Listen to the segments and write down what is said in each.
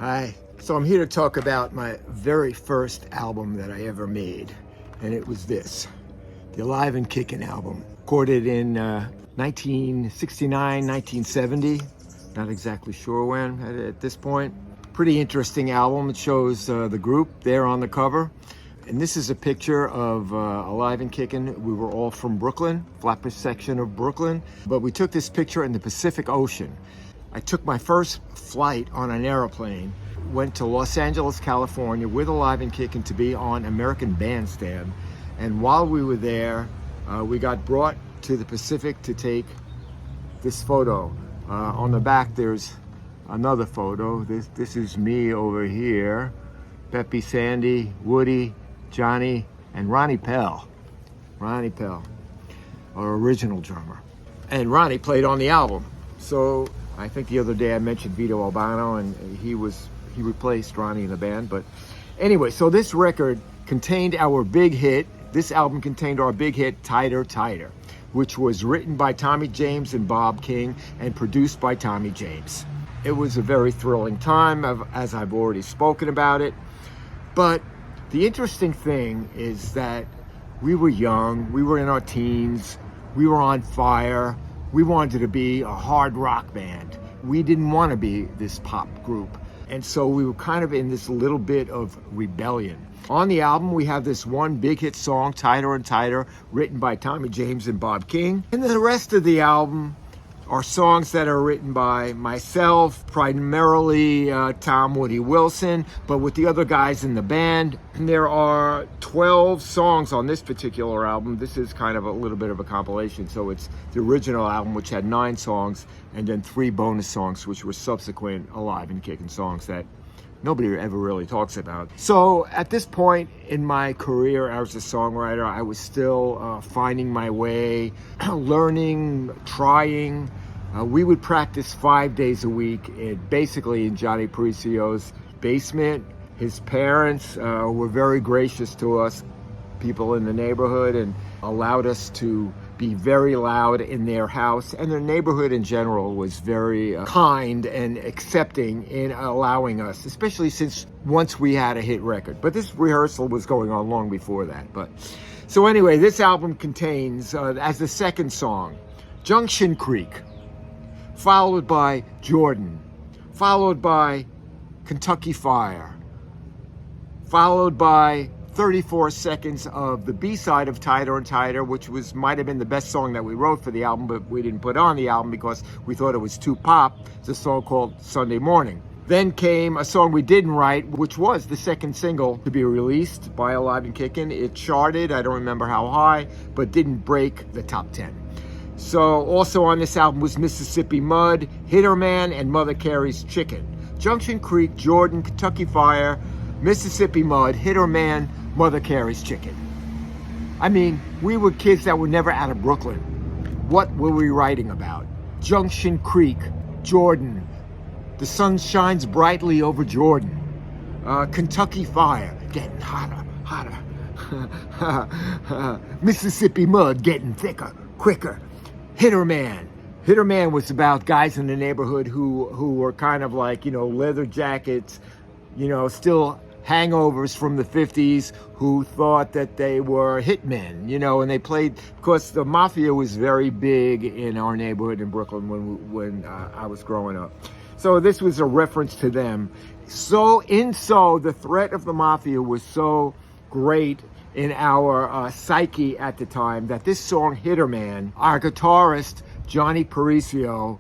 Hi. So I'm here to talk about my very first album that I ever made, and it was this, the Alive and Kickin' album, recorded in 1969, 1970. Not exactly sure when at this point. Pretty interesting album. It shows the group there on the cover. And this is a picture of Alive and Kickin'. We were all from Brooklyn, flappers section of Brooklyn, but we took this picture in the Pacific Ocean. I took my first flight on an airplane, went to Los Angeles, California with Alive and Kickin' to be on American Bandstand. And while we were there, we got brought to the Pacific to take this photo. On the back, there's another photo. This is me over here. Peppy, Sandy, Woody, Johnny, and Ronnie Pell. Ronnie Pell, our original drummer. And Ronnie played on the album. So I think the other day I mentioned Vito Albano, and he replaced Ronnie in the band. But anyway, so this record contained our big hit. This album contained our big hit, Tighter, Tighter, which was written by Tommy James and Bob King and produced by Tommy James. It was a very thrilling time, as I've already spoken about it. But the interesting thing is that we were young, we were in our teens, we were on fire. We wanted to be a hard rock band. We didn't want to be this pop group. And so we were kind of in this little bit of rebellion. On the album, we have this one big hit song, Tighter and Tighter, written by Tommy James and Bob King. And the rest of the album are songs that are written by myself, primarily Tom Woody Wilson, but with the other guys in the band. And there are 12 songs on this particular album. This is kind of a little bit of a compilation. So it's the original album, which had 9 songs, and then 3 bonus songs, which were subsequent Alive and Kickin' songs that nobody ever really talks about. So at this point in my career as a songwriter, I was still finding my way, learning, trying. We would practice 5 days a week, basically in Johnny Paricio's basement. His parents were very gracious to us, people in the neighborhood, and allowed us to be very loud in their house. And their neighborhood in general was very kind and accepting in allowing us, especially since once we had a hit record. But this rehearsal was going on long before that. So anyway, this album contains, as the second song, Junction Creek, followed by Jordan, followed by Kentucky Fire, followed by 34 seconds of the B-side of Tighter and Tighter, which might have been the best song that we wrote for the album, but we didn't put on the album because we thought it was too pop. It's a song called Sunday Morning. Then came a song we didn't write, which was the second single to be released by Alive and Kickin'. It charted, I don't remember how high, but didn't break the top 10. So also on this album was Mississippi Mud, Hitter Man, and Mother Carey's Chicken. Junction Creek, Jordan, Kentucky Fire, Mississippi Mud, Hitter Man, Mother Carey's Chicken. I mean, we were kids that were never out of Brooklyn. What were we writing about? Junction Creek, Jordan. The sun shines brightly over Jordan. Kentucky Fire, getting hotter, hotter. Mississippi Mud, getting thicker, quicker. Hitter Man. Hitter Man was about guys in the neighborhood who were kind of like, leather jackets, still hangovers from the 50s, who thought that they were hitmen, and they played, because the mafia was very big in our neighborhood in Brooklyn when I was growing up. So this was a reference to them. So the threat of the mafia was so great in our psyche at the time that this song, Hitter Man, our guitarist, Johnny Paricio,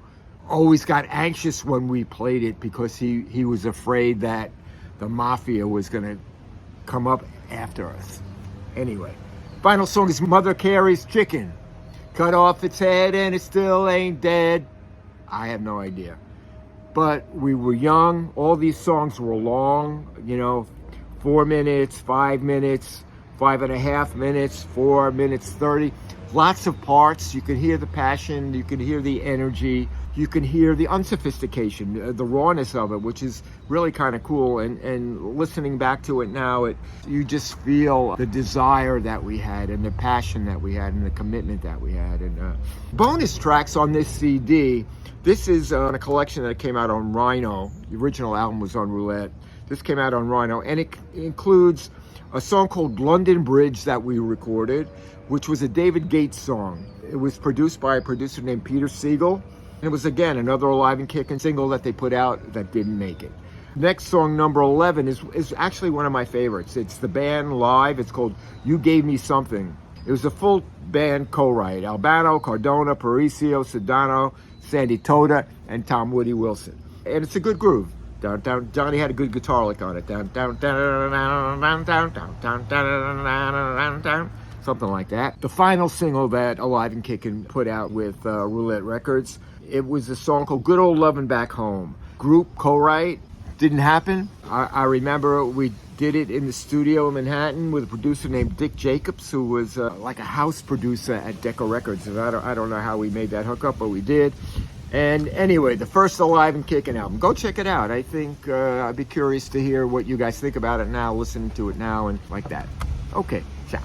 always got anxious when we played it because he was afraid that the mafia was going to come up after us. Anyway, final song is Mother Carey's Chicken. Cut off its head and it still ain't dead. I have no idea. But we were young. All these songs were long, 4 minutes, 5 minutes, 5.5 minutes, 4 minutes 30. Lots of parts. You could hear the passion. You could hear the energy. you can hear the unsophistication, the rawness of it, which is really kind of cool. And listening back to it now, you just feel the desire that we had and the passion that we had and the commitment that we had. And bonus tracks on this CD. This is on a collection that came out on Rhino. The original album was on Roulette. This came out on Rhino, and it includes a song called London Bridge that we recorded, which was a David Gates song. It was produced by a producer named Peter Siegel. And it was, again, another Alive and Kickin' single that they put out that didn't make it. Next song, number 11, is actually one of my favorites. It's the band live. It's called You Gave Me Something. It was a full band co-write. Albano, Cardona, Parisio, Sudano, Sandy Toda, and Tom Woody Wilson. And it's a good groove. Down, down. Johnny had a good guitar lick on it. Down, down, down, down, down, down, down, down, down, down, down, something like that. The final single that Alive and Kickin' put out with Roulette Records, it was a song called Good Old Lovin' Back Home. Group co-write, didn't happen. I remember we did it in the studio in Manhattan with a producer named Dick Jacobs, who was like a house producer at Decca Records. And I don't know how we made that hookup, but we did. And anyway, the first Alive and Kickin' album. Go check it out. I think I'd be curious to hear what you guys think about it now, listening to it now, and like that. Okay, ciao.